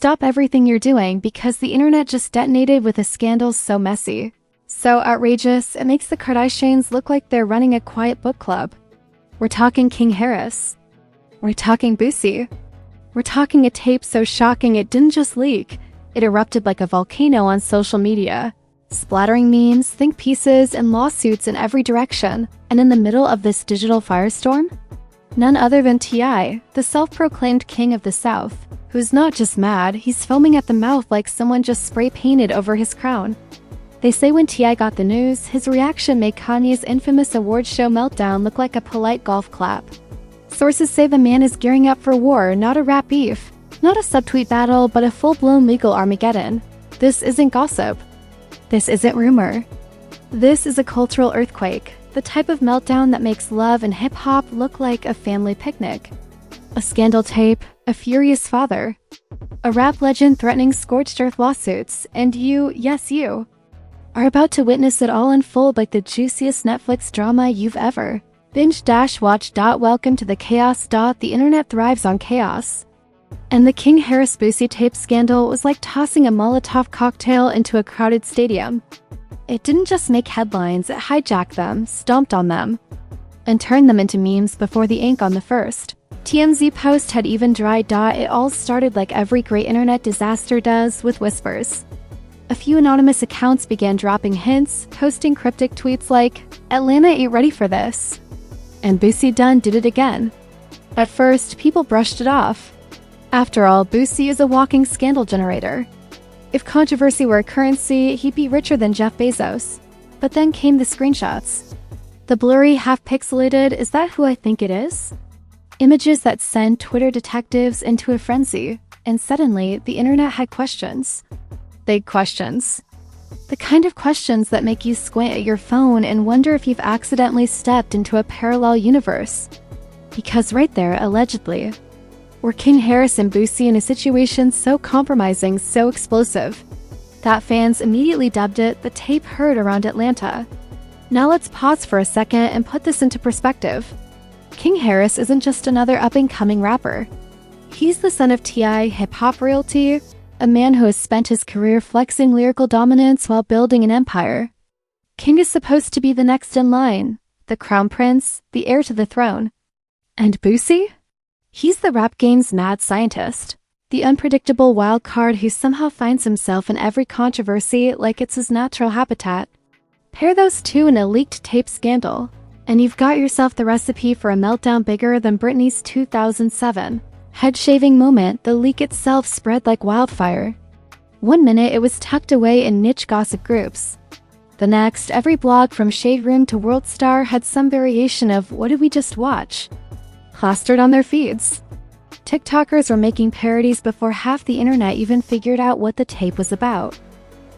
Stop everything you're doing because the internet just detonated with a scandal so messy, so outrageous, it makes the Kardashians look like they're running a quiet book club. We're talking King Harris. We're talking Boosie. We're talking a tape so shocking it didn't just leak, it erupted like a volcano on social media, splattering memes, think pieces, and lawsuits in every direction. And in the middle of this digital firestorm, none other than T.I., the self-proclaimed king of the South, who's not just mad, he's foaming at the mouth like someone just spray-painted over his crown. They say when T.I. got the news, his reaction made Kanye's infamous award show meltdown look like a polite golf clap. Sources say the man is gearing up for war, not a rap beef, not a subtweet battle, but a full-blown legal Armageddon. This isn't gossip. This isn't rumor. This is a cultural earthquake, the type of meltdown that makes love and hip-hop look like a family picnic. A scandal tape, a furious father, a rap legend threatening scorched earth lawsuits, and you, yes you, are about to witness it all unfold like the juiciest Netflix drama you've ever binge-watched. Welcome to the chaos. The internet thrives on chaos. And the King Harris Boosie tape scandal was like tossing a Molotov cocktail into a crowded stadium. It didn't just make headlines, it hijacked them, stomped on them, and turned them into memes before the ink on the first TMZ post had even dried. It all started like every great internet disaster does, with whispers. A few anonymous accounts began dropping hints, posting cryptic tweets like, "Atlanta ain't ready for this." And Boosie done did it again. At first, people brushed it off. After all, Boosie is a walking scandal generator. If controversy were a currency, he'd be richer than Jeff Bezos. But then came the screenshots. The blurry, half-pixelated, "Is that who I think it is?" Images that send Twitter detectives into a frenzy. And suddenly, the internet had questions. Big questions. The kind of questions that make you squint at your phone and wonder if you've accidentally stepped into a parallel universe. Because right there, allegedly, were King Harris and Boosie in a situation so compromising, so explosive, that fans immediately dubbed it the tape heard around Atlanta. Now let's pause for a second and put this into perspective. King Harris isn't just another up-and-coming rapper. He's the son of T.I., hip-hop royalty, a man who has spent his career flexing lyrical dominance while building an empire. King is supposed to be the next in line, the crown prince, the heir to the throne. And Boosie? He's the rap game's mad scientist, the unpredictable wild card who somehow finds himself in every controversy like it's his natural habitat. Pair those two in a leaked tape scandal, and you've got yourself the recipe for a meltdown bigger than Britney's 2007 head-shaving moment. The leak itself spread like wildfire. One minute it was tucked away in niche gossip groups. The next, every blog from Shade Room to World Star had some variation of "what did we just watch?" plastered on their feeds. TikTokers were making parodies before half the internet even figured out what the tape was about.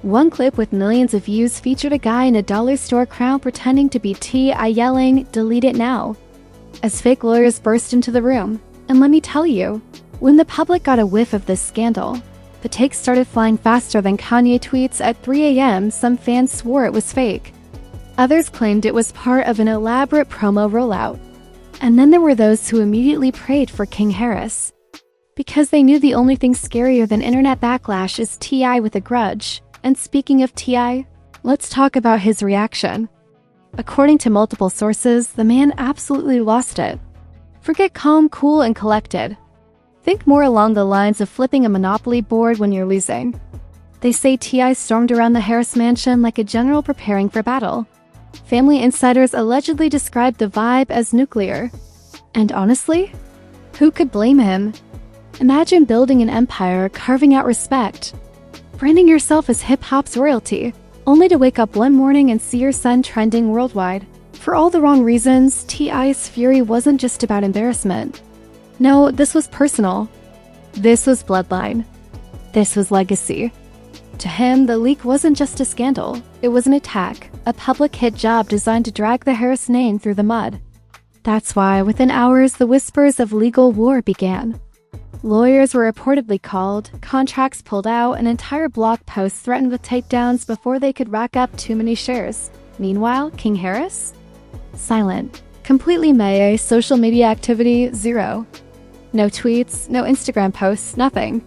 One clip with millions of views featured a guy in a dollar store crown pretending to be T.I. yelling, "Delete it now," as fake lawyers burst into the room. And let me tell you, when the public got a whiff of this scandal, the takes started flying faster than Kanye tweets at 3 a.m. Some fans swore it was fake. Others claimed it was part of an elaborate promo rollout. And then there were those who immediately prayed for King Harris, because they knew the only thing scarier than internet backlash is T.I. with a grudge. And speaking of T.I., let's talk about his reaction. According to multiple sources, the man absolutely lost it. Forget calm, cool, and collected. Think more along the lines of flipping a Monopoly board when you're losing. They say T.I. stormed around the Harris mansion like a general preparing for battle. Family insiders allegedly described the vibe as nuclear. And honestly, who could blame him? Imagine building an empire, carving out respect, branding yourself as hip-hop's royalty, only to wake up one morning and see your son trending worldwide. For all the wrong reasons, T.I.'s fury wasn't just about embarrassment. No, this was personal. This was bloodline. This was legacy. To him, the leak wasn't just a scandal. It was an attack, a public hit job designed to drag the Harris name through the mud. That's why, within hours, the whispers of legal war began. Lawyers were reportedly called, contracts pulled out, and entire blog posts threatened with takedowns before they could rack up too many shares. Meanwhile, King Harris? Silent. Completely meh. Social media activity, zero. No tweets, no Instagram posts, nothing.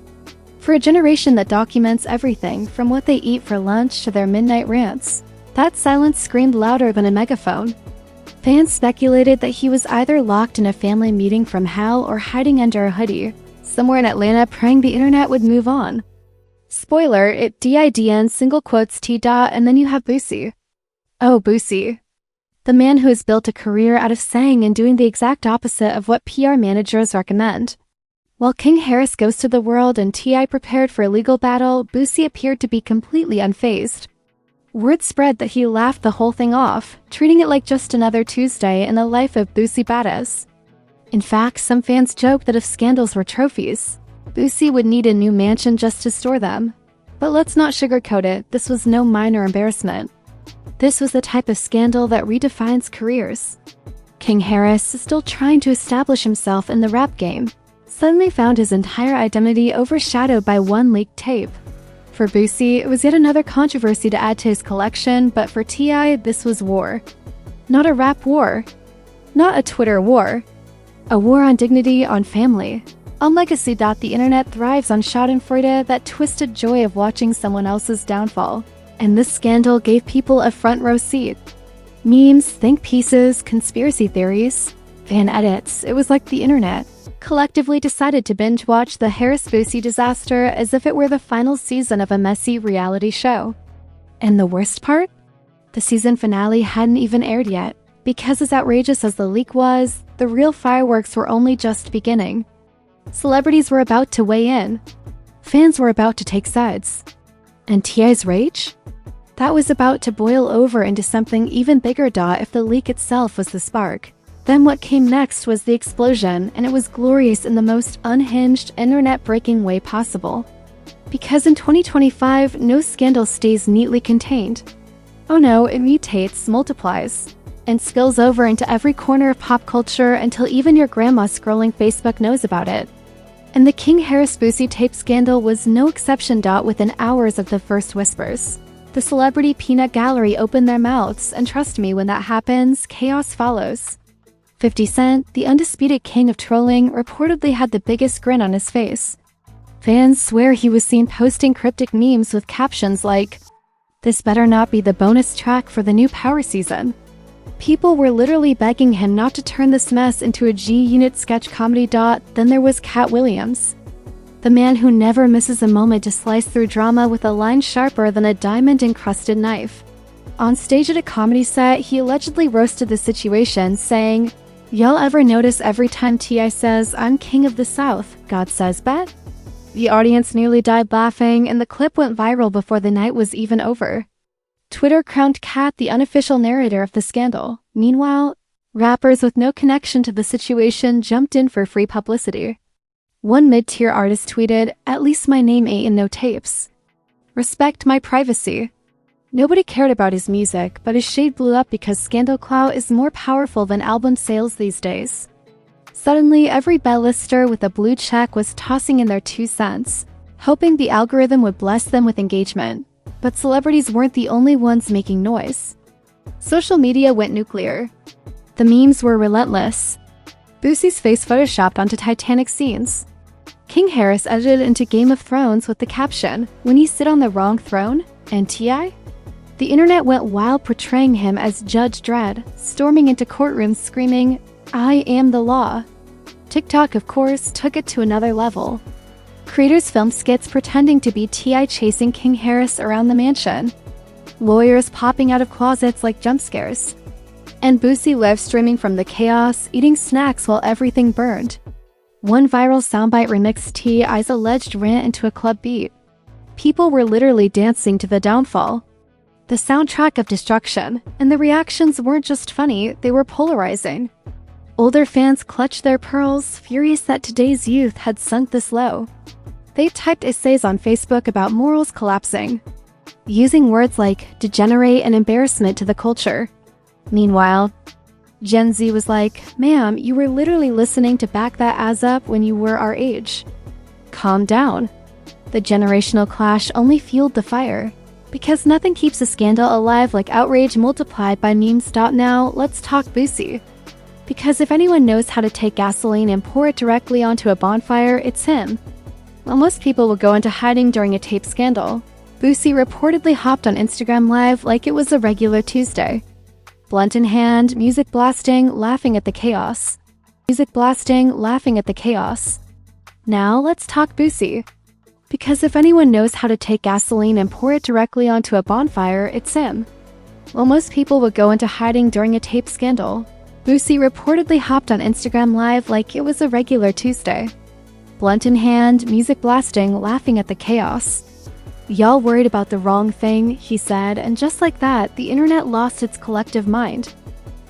For a generation that documents everything from what they eat for lunch to their midnight rants, that silence screamed louder than a megaphone. Fans speculated that he was either locked in a family meeting from hell or hiding under a hoodie, somewhere in Atlanta praying the internet would move on. Spoiler, it DIDN single quotes T dot and then you have Boosie. Oh, Boosie. The man who has built a career out of saying and doing the exact opposite of what PR managers recommend. While King Harris ghosted the world and T.I. prepared for a legal battle, Boosie appeared to be completely unfazed. Word spread that he laughed the whole thing off, treating it like just another Tuesday in the life of Boosie Badass. In fact, some fans joked that if scandals were trophies, Boosie would need a new mansion just to store them. But let's not sugarcoat it, this was no minor embarrassment. This was the type of scandal that redefines careers. King Harris, still trying to establish himself in the rap game, suddenly found his entire identity overshadowed by one leaked tape. For Boosie, it was yet another controversy to add to his collection, but for T.I., this was war. Not a rap war. Not a Twitter war. A war on dignity, on family. On legacy. The internet thrives on schadenfreude, that twisted joy of watching someone else's downfall. And this scandal gave people a front row seat. Memes, think pieces, conspiracy theories, fan edits, it was like the internet collectively decided to binge watch the Harris Boosie disaster as if it were the final season of a messy reality show. And the worst part? The season finale hadn't even aired yet, because as outrageous as the leak was, the real fireworks were only just beginning. Celebrities were about to weigh in. Fans were about to take sides. And T.I.'s rage? That was about to boil over into something even bigger. If the leak itself was the spark, then what came next was the explosion, and it was glorious in the most unhinged, internet-breaking way possible. Because in 2025, no scandal stays neatly contained. Oh no, it mutates, multiplies, and spills over into every corner of pop culture until even your grandma scrolling Facebook knows about it. And the King Harris Boosie tape scandal was no exception. Within hours of the first whispers, the celebrity peanut gallery opened their mouths, and trust me, when that happens, chaos follows. 50 Cent, the undisputed king of trolling, reportedly had the biggest grin on his face. Fans swear he was seen posting cryptic memes with captions like, "This better not be the bonus track for the new Power season." People were literally begging him not to turn this mess into a G-Unit sketch comedy. Then there was Cat Williams, the man who never misses a moment to slice through drama with a line sharper than a diamond-encrusted knife. On stage at a comedy set, he allegedly roasted the situation, saying, "Y'all ever notice every time T.I. says, 'I'm king of the South,' God says, 'Bet?'" The audience nearly died laughing, and the clip went viral before the night was even over. Twitter crowned Cat the unofficial narrator of the scandal. Meanwhile, rappers with no connection to the situation jumped in for free publicity. One mid-tier artist tweeted, "At least my name ain't in no tapes. Respect my privacy." Nobody cared about his music, but his shade blew up because scandal clout is more powerful than album sales these days. Suddenly, every bell-lister with a blue check was tossing in their 2 cents, hoping the algorithm would bless them with engagement. But celebrities weren't the only ones making noise. Social media went nuclear. The memes were relentless. Boosie's face photoshopped onto Titanic scenes. King Harris edited into Game of Thrones with the caption, "When you sit on the wrong throne," and T.I.? The internet went wild portraying him as Judge Dredd, storming into courtrooms screaming, "I am the law." TikTok, of course, took it to another level. Creators filmed skits pretending to be T.I. chasing King Harris around the mansion. Lawyers popping out of closets like jump scares. And Boosie live streaming from the chaos, eating snacks while everything burned. One viral soundbite remixed T.I.'s alleged rant into a club beat. People were literally dancing to the downfall. The soundtrack of destruction, and the reactions weren't just funny, they were polarizing. Older fans clutched their pearls, furious that today's youth had sunk this low. They typed essays on Facebook about morals collapsing, using words like degenerate and embarrassment to the culture. Meanwhile, Gen Z was like, "Ma'am, you were literally listening to Back That Ass Up when you were our age. Calm down." The generational clash only fueled the fire. Because nothing keeps a scandal alive like outrage multiplied by memes. Now, let's talk Boosie. Because if anyone knows how to take gasoline and pour it directly onto a bonfire, it's him. While most people would go into hiding during a tape scandal, Boosie reportedly hopped on Instagram Live like it was a regular Tuesday. Blunt in hand, music blasting, laughing at the chaos. Now let's talk Boosie. Because if anyone knows how to take gasoline and pour it directly onto a bonfire, it's him. While most people would go into hiding during a tape scandal, Boosie reportedly hopped on Instagram Live like it was a regular Tuesday. Blunt in hand, music blasting, laughing at the chaos. "Y'all worried about the wrong thing," he said, and just like that, the internet lost its collective mind.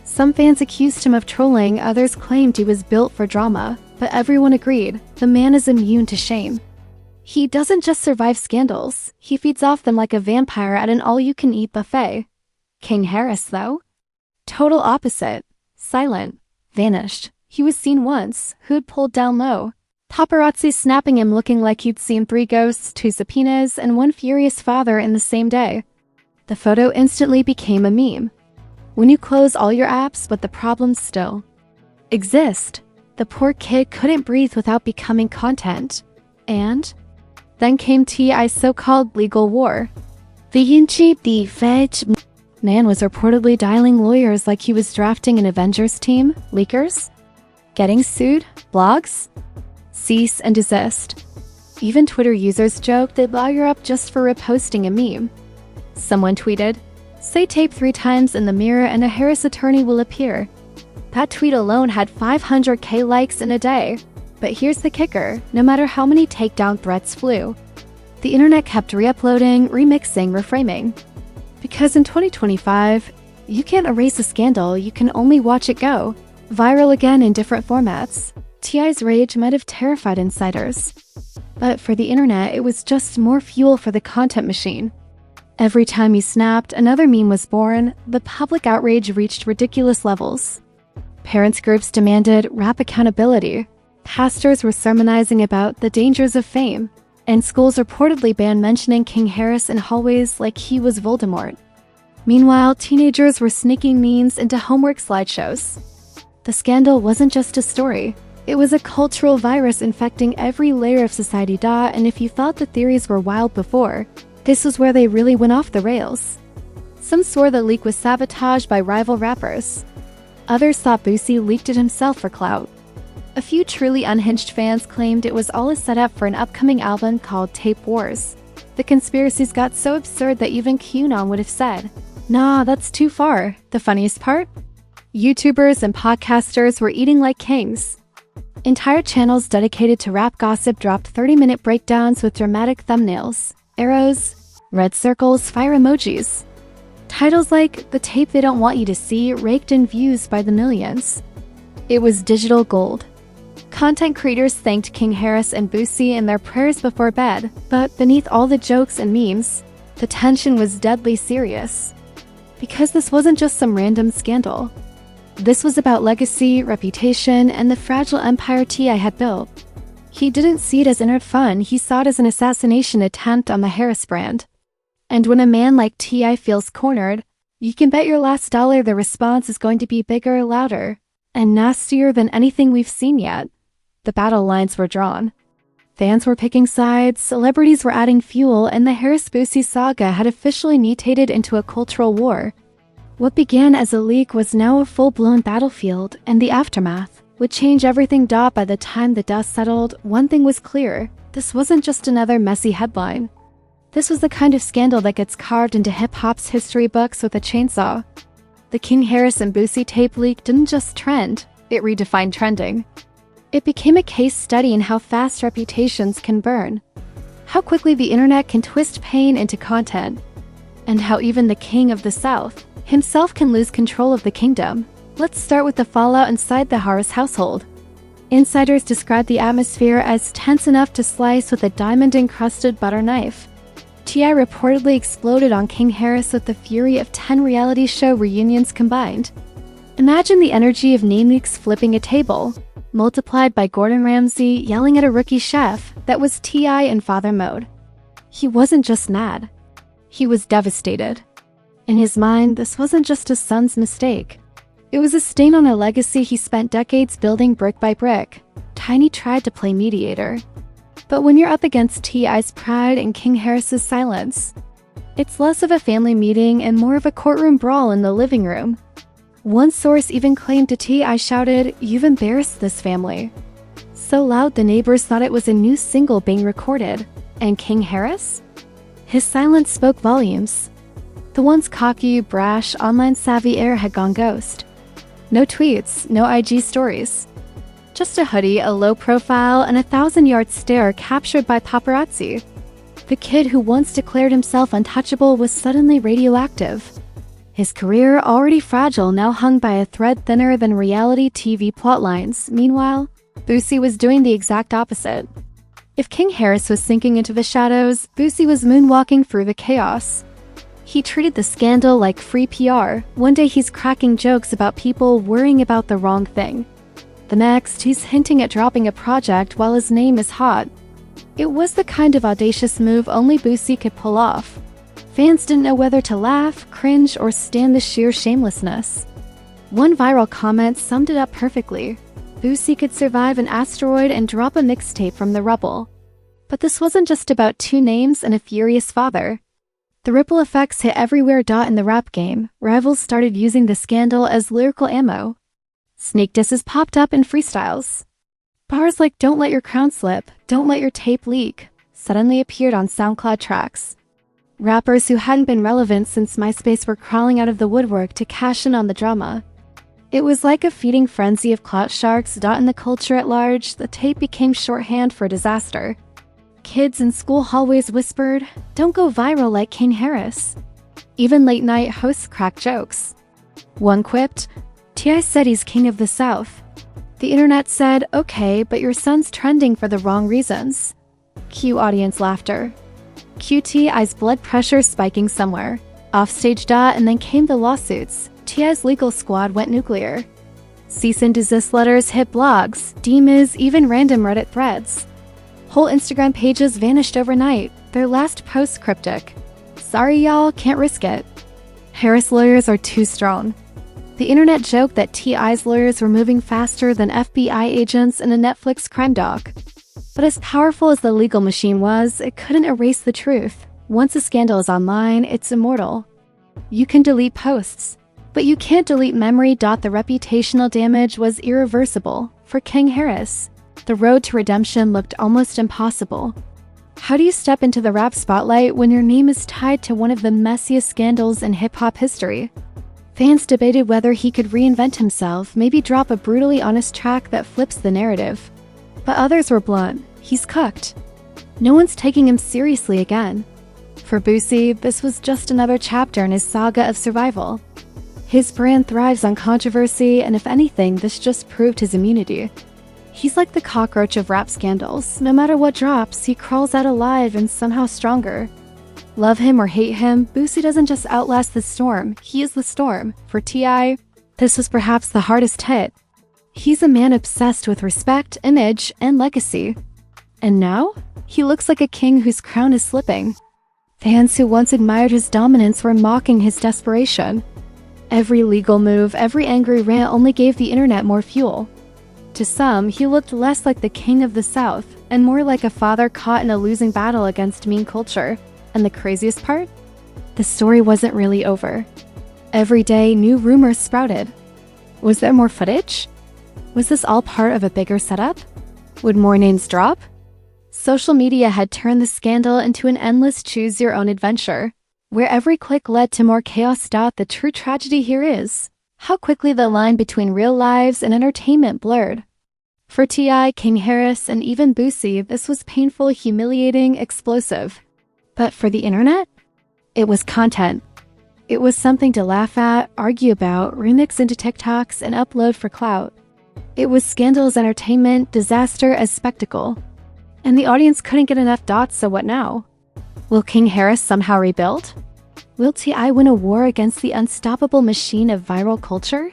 Some fans accused him of trolling, others claimed he was built for drama, but everyone agreed, the man is immune to shame. He doesn't just survive scandals, he feeds off them like a vampire at an all-you-can-eat buffet. King Harris, though? Total opposite. Silent. Vanished. He was seen once, hood pulled down low. Paparazzi snapping him looking like he'd seen 3 ghosts, 2 subpoenas, and 1 furious father in the same day. The photo instantly became a meme. When you close all your apps, but the problems still exist. The poor kid couldn't breathe without becoming content. And then came T.I.'s so-called legal war. The man was reportedly dialing lawyers like he was drafting an Avengers team. Leakers? Getting sued? Blogs? Cease and desist. Even Twitter users joked they'd lawyer up just for reposting a meme. Someone tweeted, "Say tape 3 times in the mirror and a Harris attorney will appear." That tweet alone had 500K likes in a day. But here's the kicker, no matter how many takedown threats flew, the internet kept re-uploading, remixing, reframing. Because in 2025, you can't erase a scandal, you can only watch it go viral again in different formats. T.I.'s rage might have terrified insiders. But for the internet, it was just more fuel for the content machine. Every time he snapped, another meme was born. The public outrage reached ridiculous levels. Parents groups demanded rap accountability. Pastors were sermonizing about the dangers of fame. And schools reportedly banned mentioning King Harris in hallways like he was Voldemort. Meanwhile, teenagers were sneaking memes into homework slideshows. The scandal wasn't just a story. It was a cultural virus infecting every layer of society. And if you thought the theories were wild before, this was where they really went off the rails. Some swore the leak was sabotaged by rival rappers. Others thought Boosie leaked it himself for clout. A few truly unhinged fans claimed it was all a setup for an upcoming album called Tape Wars. The conspiracies got so absurd that even QAnon would have said, "Nah, that's too far." The funniest part? YouTubers and podcasters were eating like kings. Entire channels dedicated to rap gossip dropped 30-minute breakdowns with dramatic thumbnails, arrows, red circles, fire emojis. Titles like "The Tape They Don't Want You to See" raked in views by the millions. It was digital gold. Content creators thanked King Harris and Boosie in their prayers before bed, but beneath all the jokes and memes, the tension was deadly serious. Because this wasn't just some random scandal. This was about legacy, reputation, and the fragile empire T.I. had built. He didn't see it as inert fun, he saw it as an assassination attempt on the Harris brand. And when a man like T.I. feels cornered, you can bet your last dollar the response is going to be bigger, louder, and nastier than anything we've seen yet. The battle lines were drawn. Fans were picking sides, celebrities were adding fuel, and the Harris-Boosie saga had officially mutated into a cultural war. What began as a leak was now a full-blown battlefield, and the aftermath would change everything. By the time the dust settled, one thing was clear. This wasn't just another messy headline. This was the kind of scandal that gets carved into hip-hop's history books with a chainsaw. The King Harris and Boosie tape leak didn't just trend, it redefined trending. It became a case study in how fast reputations can burn, how quickly the internet can twist pain into content, and how even the King of the South himself can lose control of the kingdom. Let's start with the fallout inside the Harris household. Insiders described the atmosphere as tense enough to slice with a diamond-encrusted butter knife. T.I. reportedly exploded on King Harris with the fury of 10 reality show reunions combined. Imagine the energy of name leaks flipping a table, multiplied by Gordon Ramsay yelling at a rookie chef. That was T.I. in father mode. He wasn't just mad. He was devastated. In his mind, this wasn't just his son's mistake. It was a stain on a legacy he spent decades building brick by brick. Tiny tried to play mediator. But when you're up against T.I.'s pride and King Harris's silence, it's less of a family meeting and more of a courtroom brawl in the living room. One source even claimed to T.I. shouted, "You've embarrassed this family," so loud the neighbors thought it was a new single being recorded. And King Harris? His silence spoke volumes. The once cocky, brash, online-savvy heir had gone ghost. No tweets, no IG stories. Just a hoodie, a low profile, and a 1,000-yard stare captured by paparazzi. The kid who once declared himself untouchable was suddenly radioactive. His career, already fragile, now hung by a thread thinner than reality TV plotlines. Meanwhile, Boosie was doing the exact opposite. If King Harris was sinking into the shadows, Boosie was moonwalking through the chaos. He treated the scandal like free PR. One day he's cracking jokes about people worrying about the wrong thing. The next, he's hinting at dropping a project while his name is hot. It was the kind of audacious move only Boosie could pull off. Fans didn't know whether to laugh, cringe, or stand the sheer shamelessness. One viral comment summed it up perfectly. Boosie could survive an asteroid and drop a mixtape from the rubble. But this wasn't just about two names and a furious father. The ripple effects hit everywhere. In the rap game, rivals started using the scandal as lyrical ammo. Sneak disses popped up in freestyles. Bars like "Don't let your crown slip, don't let your tape leak" suddenly appeared on SoundCloud tracks. Rappers who hadn't been relevant since MySpace were crawling out of the woodwork to cash in on the drama. It was like a feeding frenzy of clout sharks. In the culture at large, the tape became shorthand for disaster. Kids in school hallways whispered, "Don't go viral like King Harris." Even late-night hosts cracked jokes. One quipped, "T.I. said he's king of the South." The internet said, "Okay, but your son's trending for the wrong reasons." Cue audience laughter. Cue T.I.'s blood pressure spiking somewhere. Offstage. And then came the lawsuits. T.I.'s legal squad went nuclear. Cease and desist letters hit blogs, DMs, even random Reddit threads. Whole Instagram pages vanished overnight, their last post cryptic. "Sorry y'all, can't risk it." Harris lawyers are too strong. The internet joked that T.I.'s lawyers were moving faster than FBI agents in a Netflix crime doc. But as powerful as the legal machine was, it couldn't erase the truth. Once a scandal is online, it's immortal. You can delete posts, but you can't delete memory. The reputational damage was irreversible. For King Harris, the road to redemption looked almost impossible. How do you step into the rap spotlight when your name is tied to one of the messiest scandals in hip-hop history? Fans debated whether he could reinvent himself, maybe drop a brutally honest track that flips the narrative. But others were blunt. He's cooked. No one's taking him seriously again. For Boosie, this was just another chapter in his saga of survival. His brand thrives on controversy, and if anything, this just proved his immunity. He's like the cockroach of rap scandals. No matter what drops, he crawls out alive and somehow stronger. Love him or hate him, Boosie doesn't just outlast the storm, he is the storm. For T.I., this was perhaps the hardest hit. He's a man obsessed with respect, image, and legacy. And now, he looks like a king whose crown is slipping. Fans who once admired his dominance were mocking his desperation. Every legal move, every angry rant only gave the internet more fuel. To some, he looked less like the king of the South, and more like a father caught in a losing battle against mean culture. And the craziest part? The story wasn't really over. Every day, new rumors sprouted. Was there more footage? Was this all part of a bigger setup? Would more names drop? Social media had turned the scandal into an endless choose-your-own adventure, where every click led to more chaos. The true tragedy here is how quickly the line between real lives and entertainment blurred. For T.I., King Harris, and even Boosie, this was painful, humiliating, explosive. But for the internet, it was content. It was something to laugh at, argue about, remix into TikToks, and upload for clout. It was scandal as entertainment, disaster as spectacle. And the audience couldn't get enough. So what now? Will King Harris somehow rebuild? Will T.I. win a war against the unstoppable machine of viral culture?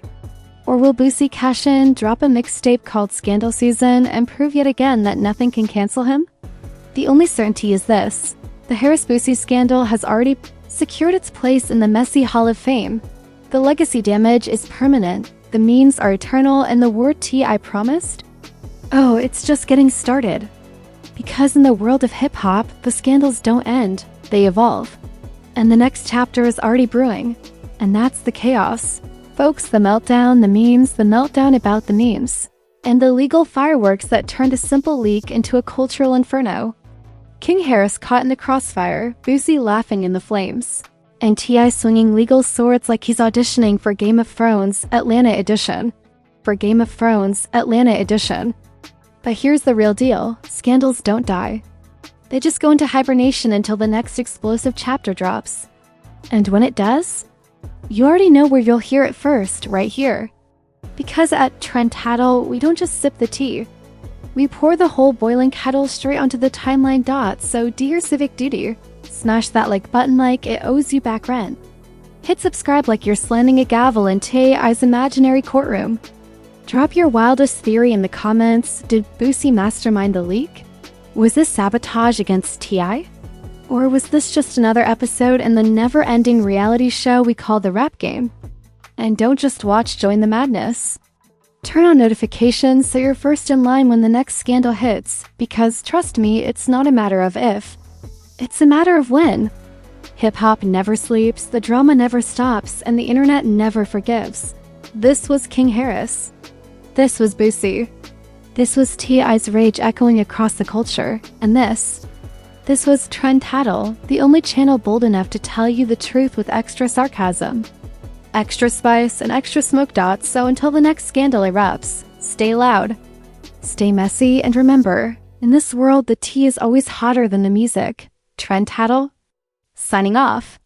Or will Boosie cash in, drop a mixtape called Scandal Season, and prove yet again that nothing can cancel him? The only certainty is this: the Harris Boosie scandal has already secured its place in the messy Hall of Fame. The legacy damage is permanent, the memes are eternal, and the word T.I. promised? Oh, it's just getting started. Because in the world of hip-hop, the scandals don't end, they evolve. And the next chapter is already brewing. And that's the chaos. Folks, the meltdown, the memes, the meltdown about the memes. And the legal fireworks that turned a simple leak into a cultural inferno. King Harris caught in the crossfire, Boosie laughing in the flames. And T.I. swinging legal swords like he's auditioning for Game of Thrones Atlanta Edition. For Game of Thrones Atlanta Edition. But here's the real deal, scandals don't die. They just go into hibernation until the next explosive chapter drops. And when it does, you already know where you'll hear it first, right here. Because at Trend Tattle, we don't just sip the tea. We pour the whole boiling kettle straight onto the timeline dot, so do your civic duty. Smash that like button like it owes you back rent. Hit subscribe like you're slamming a gavel in T.I.'s imaginary courtroom. Drop your wildest theory in the comments. Did Boosie mastermind the leak? Was this sabotage against T.I.? Or was this just another episode in the never-ending reality show we call the Rap Game? And don't just watch, join the madness. Turn on notifications so you're first in line when the next scandal hits, because trust me, it's not a matter of if. It's a matter of when. Hip-hop never sleeps, the drama never stops, and the internet never forgives. This was King Harris. This was Boosie. This was T.I.'s rage echoing across the culture, and this was Trend Tattle, the only channel bold enough to tell you the truth with extra sarcasm. Extra spice and extra smoke dots, so until the next scandal erupts, stay loud, stay messy, and remember, in this world the tea is always hotter than the music. Trend Tattle, signing off.